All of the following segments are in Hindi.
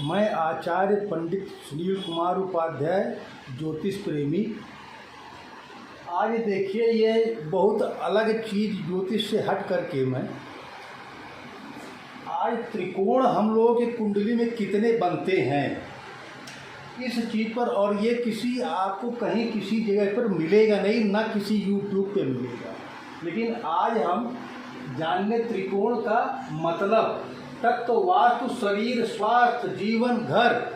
मैं आचार्य पंडित सुनील कुमार उपाध्याय, ज्योतिष प्रेमी। आज देखिए, ये बहुत अलग चीज़ ज्योतिष से हट करके मैं आज त्रिकोण हम लोगों की कुंडली में कितने बनते हैं इस चीज़ पर, और ये किसी आपको कहीं किसी जगह पर मिलेगा नहीं, ना किसी यूट्यूब पे मिलेगा। लेकिन आज हम जानने त्रिकोण का मतलब, तत्व, वास्तु, शरीर, स्वास्थ्य, जीवन, घर,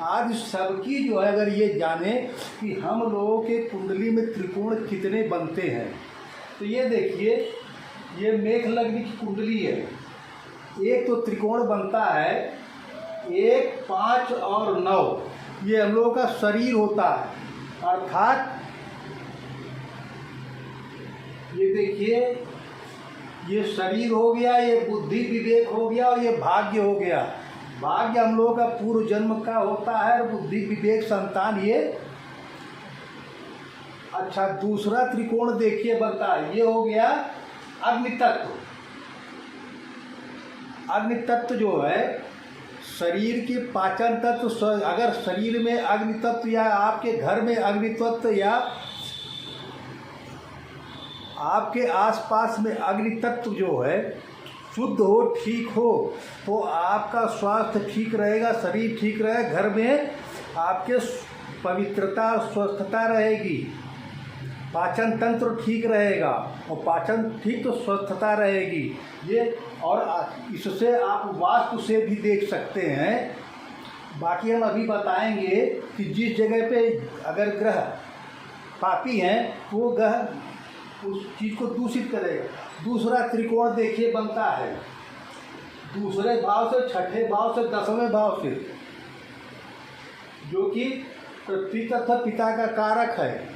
आज सबकी जो है अगर ये जाने कि हम लोगों के कुंडली में त्रिकोण कितने बनते हैं। तो ये देखिए, ये मेष लग्न की कुंडली है। एक तो त्रिकोण बनता है 1, 5 और 9, ये हम लोगों का शरीर होता है। अर्थात ये देखिए, ये शरीर हो गया, ये बुद्धि विवेक हो गया, और ये भाग्य हो गया। भाग्य हम लोगों का पूर्व जन्म का होता है, और बुद्धि विवेक संतान ये। अच्छा, दूसरा त्रिकोण देखिए बनता है, ये हो गया अग्नि तत्व। अग्नि तत्व जो है शरीर के पाचन तत्व। अगर शरीर में अग्नि तत्व या आपके घर में अग्नि तत्व या आपके आसपास में अग्नि तत्व जो है शुद्ध हो, ठीक हो, तो आपका स्वास्थ्य ठीक रहेगा, शरीर ठीक रहेगा, घर में आपके पवित्रता और स्वस्थता रहेगी, पाचन तंत्र ठीक रहेगा, और पाचन ठीक तो स्वस्थता रहेगी। ये और इससे आप वास्तु से भी देख सकते हैं। बाकी हम अभी बताएंगे कि जिस जगह पे अगर ग्रह पापी हैं वो ग्रह उस चीज़ को दूषित करेगा। दूसरा त्रिकोण देखिए बनता है दूसरे भाव से, छठे भाव से, 10वें भाव से, जो कि पृथ्वी तथा पिता का कारक है।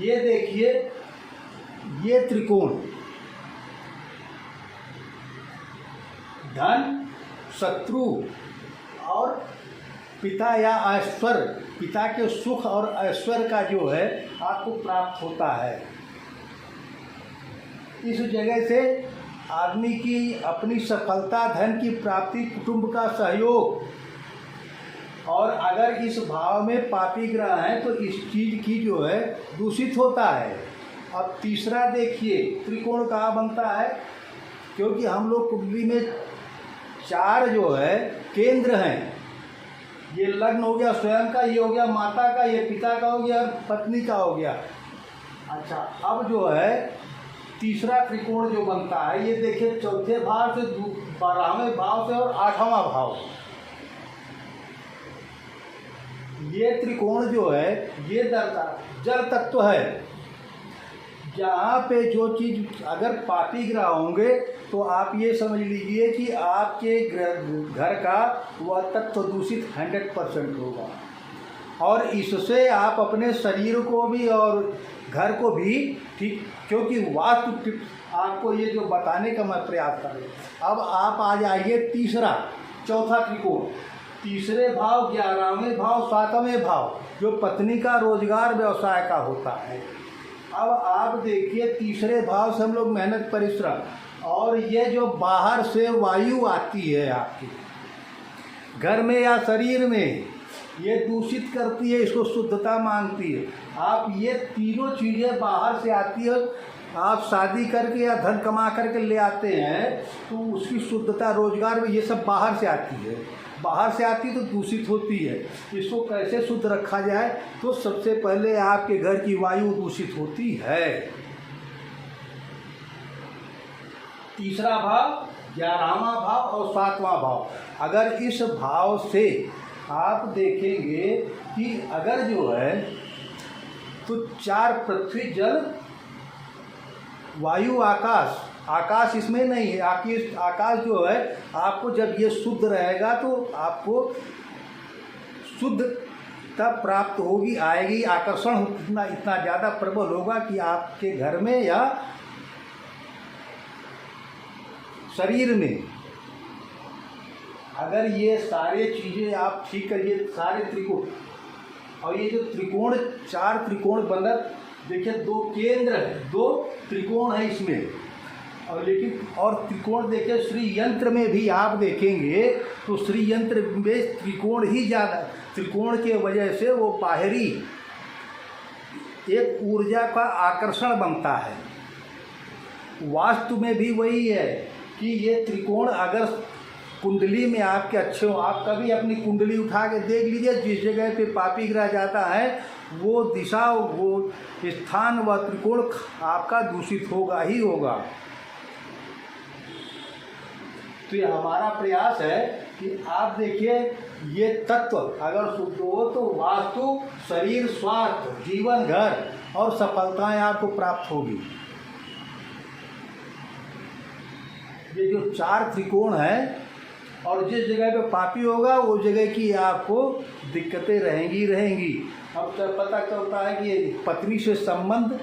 ये देखिए, ये त्रिकोण धन, शत्रु और पिता या ऐश्वर्य, पिता के सुख और ऐश्वर्य का जो है आपको प्राप्त होता है। इस जगह से आदमी की अपनी सफलता, धन की प्राप्ति, कुटुंब का सहयोग, और अगर इस भाव में पापी ग्रह हैं तो इस चीज़ की जो है दूषित होता है। अब तीसरा देखिए त्रिकोण कहाँ बनता है, क्योंकि हम लोग कुंडली में 4 जो है केंद्र हैं। ये लग्न हो गया स्वयं का, ये हो गया माता का, ये पिता का हो गया, पत्नी का हो गया। अच्छा, अब जो है तीसरा त्रिकोण जो बनता है, ये देखिए चौथे भाव से, 12वें भाव से और 8वां भाव। ये त्रिकोण जो है ये जल तत्व है। जहाँ पे जो चीज़ अगर पापी ग्रह होंगे तो आप ये समझ लीजिए कि आपके घर का वह तत्व दूषित 100% होगा, और इससे आप अपने शरीर को भी और घर को भी ठीक, क्योंकि वास्तु आपको ये जो बताने का मैं प्रयास कर रहा हूँ। अब आप आ जाइए चौथा त्रिकोण, तीसरे भाव, 11वें भाव, 7वें भाव, जो पत्नी का रोजगार व्यवसाय का होता है। अब आप देखिए, तीसरे भाव से हम लोग मेहनत, परिश्रम, और ये जो बाहर से वायु आती है आपके घर में या शरीर में, ये दूषित करती है, इसको शुद्धता मांगती है। आप ये तीनों चीज़ें बाहर से आती है, आप शादी करके या धन कमा करके ले आते हैं तो उसकी शुद्धता, रोजगार में, ये सब बाहर से आती है। बाहर से आती तो दूषित होती है। इसको कैसे शुद्ध रखा जाए, तो सबसे पहले आपके घर की वायु दूषित होती है। तीसरा भाव, 11वां भाव और 7वां भाव, अगर इस भाव से आप देखेंगे कि अगर जो है तो 4 पृथ्वी, जल, वायु, आकाश। आकाश इसमें नहीं है। आकाश जो है आपको जब ये शुद्ध रहेगा तो आपको शुद्धता प्राप्त होगी, आएगी, आकर्षण इतना ज़्यादा प्रबल होगा कि आपके घर में या शरीर में अगर ये सारे चीज़ें आप ठीक करिए, सारे त्रिकोण, और ये जो त्रिकोण 4 त्रिकोण बनत, देखिए 2 केंद्र है, 2 त्रिकोण है इसमें, और लेकिन और त्रिकोण देखिए श्री यंत्र में भी आप देखेंगे तो श्री यंत्र में त्रिकोण ही ज़्यादा, त्रिकोण के वजह से वो बाहरी एक ऊर्जा का आकर्षण बनता है। वास्तु में भी वही है कि ये त्रिकोण अगर कुंडली में आपके अच्छे हो, आप कभी अपनी कुंडली उठा के देख लीजिए, जिस जगह पे पापी ग्रह जाता है वो दिशा, वो स्थान, व त्रिकोण आपका दूषित होगा ही होगा। तो ये हमारा प्रयास है कि आप देखिए ये तत्व अगर शुद्ध हो तो वास्तु, शरीर, स्वास्थ्य, जीवन, घर और सफलताएं आपको प्राप्त होगी। ये जो 4 त्रिकोण है और जिस जगह पे पापी होगा वो जगह की आपको दिक्कतें रहेंगी। अब तो पता चलता है कि पत्नी से संबंध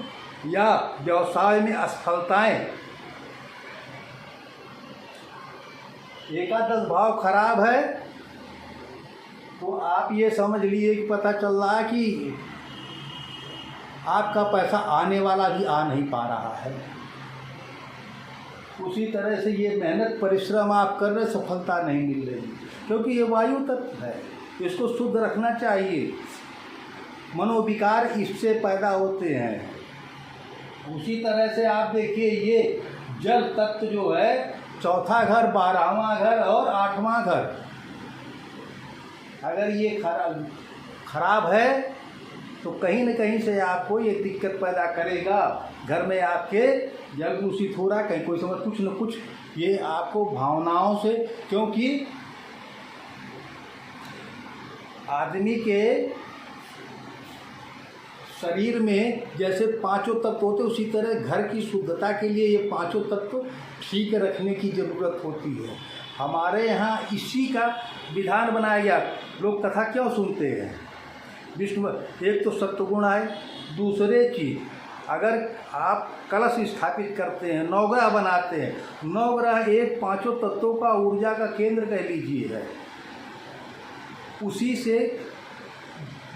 या व्यवसाय में असफलताएं, एकादश भाव खराब है तो आप ये समझ लिए कि पता चल रहा है कि आपका पैसा आने वाला भी आ नहीं पा रहा है। उसी तरह से ये मेहनत परिश्रम आप कर रहे, सफलता नहीं मिल रही, क्योंकि ये वायु तत्व है, इसको शुद्ध रखना चाहिए। मनोविकार इससे पैदा होते हैं। उसी तरह से आप देखिए ये जल तत्व जो है, चौथा घर, 12वां घर और 8वां घर, अगर ये खराब है तो कहीं न कहीं से आपको ये दिक्कत पैदा करेगा। घर में आपके जल दूषित हो रहा है, कहीं कोई समय कुछ न कुछ ये आपको भावनाओं से, क्योंकि आदमी के शरीर में जैसे 5 तत्व होते उसी तरह घर की शुद्धता के लिए ये 5 तत्व ठीक रखने की ज़रूरत होती है। हमारे यहाँ इसी का विधान बनाया गया। लोग कथा क्यों सुनते हैं? विष्णु, एक तो सत्वगुण है, दूसरे चीज अगर आप कलश स्थापित करते हैं, नवग्रह बनाते हैं, नवग्रह एक 5 तत्वों का ऊर्जा का केंद्र कह लीजिए है, उसी से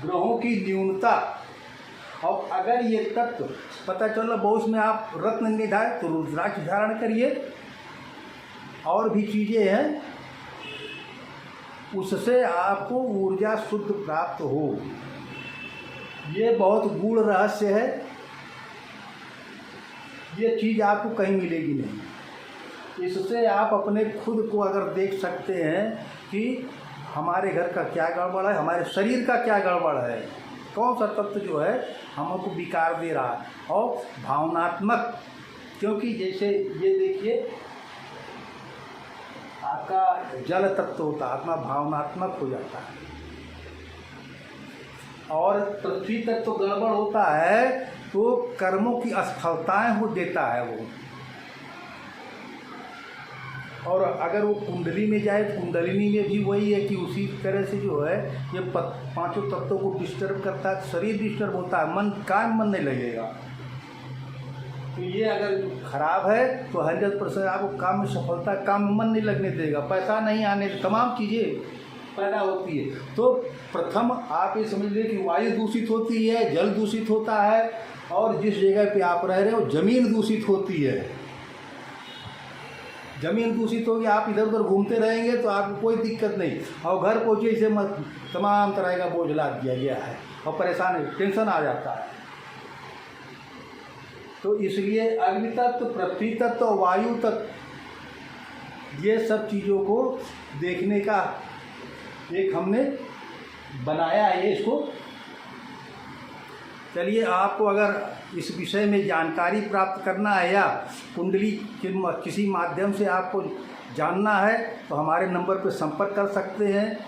ग्रहों की न्यूनता। और अगर ये तत्व पता चला बहुत में आप रत्न निधाए तो रुद्राक्ष धारण करिए, और भी चीज़ें हैं, उससे आपको ऊर्जा शुद्ध प्राप्त हो। ये बहुत गूढ़ रहस्य है, ये चीज़ आपको कहीं मिलेगी नहीं। इससे आप अपने खुद को अगर देख सकते हैं कि हमारे घर का क्या गड़बड़ है, हमारे शरीर का क्या गड़बड़ है, कौन सा तत्व जो है हमको विकार दे रहा है। और भावनात्मक, क्योंकि जैसे ये देखिए आपका जल तत्व होता है, आत्मा भावनात्मक हो जाता है, और पृथ्वी तत्व गड़बड़ होता है तो कर्मों की असफलताएं हो देता है वो। और अगर वो कुंडली में जाए, कुंडलिनी में भी वही है कि उसी तरह से जो है ये 5 तत्वों को डिस्टर्ब करता है, शरीर डिस्टर्ब होता है, मन काम मन नहीं लगेगा। तो ये अगर खराब है तो 100% आपको काम में सफलता, काम में मन नहीं लगने देगा, पैसा नहीं आने, तमाम चीज़ें पैदा होती है। तो प्रथम आप ये समझ लीजिए कि वायु दूषित होती है, जल दूषित होता है, और जिस जगह पे आप रह रहे हो ज़मीन दूषित होती है। ज़मीन दूषित होगी, आप इधर उधर घूमते रहेंगे तो आपको कोई दिक्कत नहीं, और घर पहुँचे इसे तमाम तरह का बोझ लाद दिया गया है और परेशानी, टेंशन आ जाता है। तो इसलिए अग्नि तत्व, पृथ्वी तत्व, वायु तत्व, ये सब चीज़ों को देखने का एक हमने बनाया है इसको। चलिए, आपको अगर इस विषय में जानकारी प्राप्त करना है या कुंडली के किसी माध्यम से आपको जानना है तो हमारे नंबर पर संपर्क कर सकते हैं।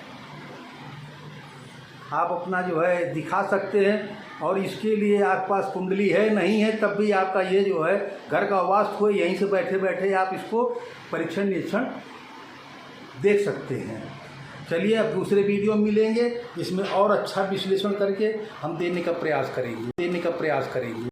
आप अपना जो है दिखा सकते हैं, और इसके लिए आपके पास कुंडली है नहीं है तब भी आपका ये जो है घर का वास्तु है, यहीं से बैठे बैठे आप इसको परीक्षण निरीक्षण देख सकते हैं। चलिए, अब दूसरे वीडियो में मिलेंगे, इसमें और अच्छा विश्लेषण करके हम देने का प्रयास करेंगे।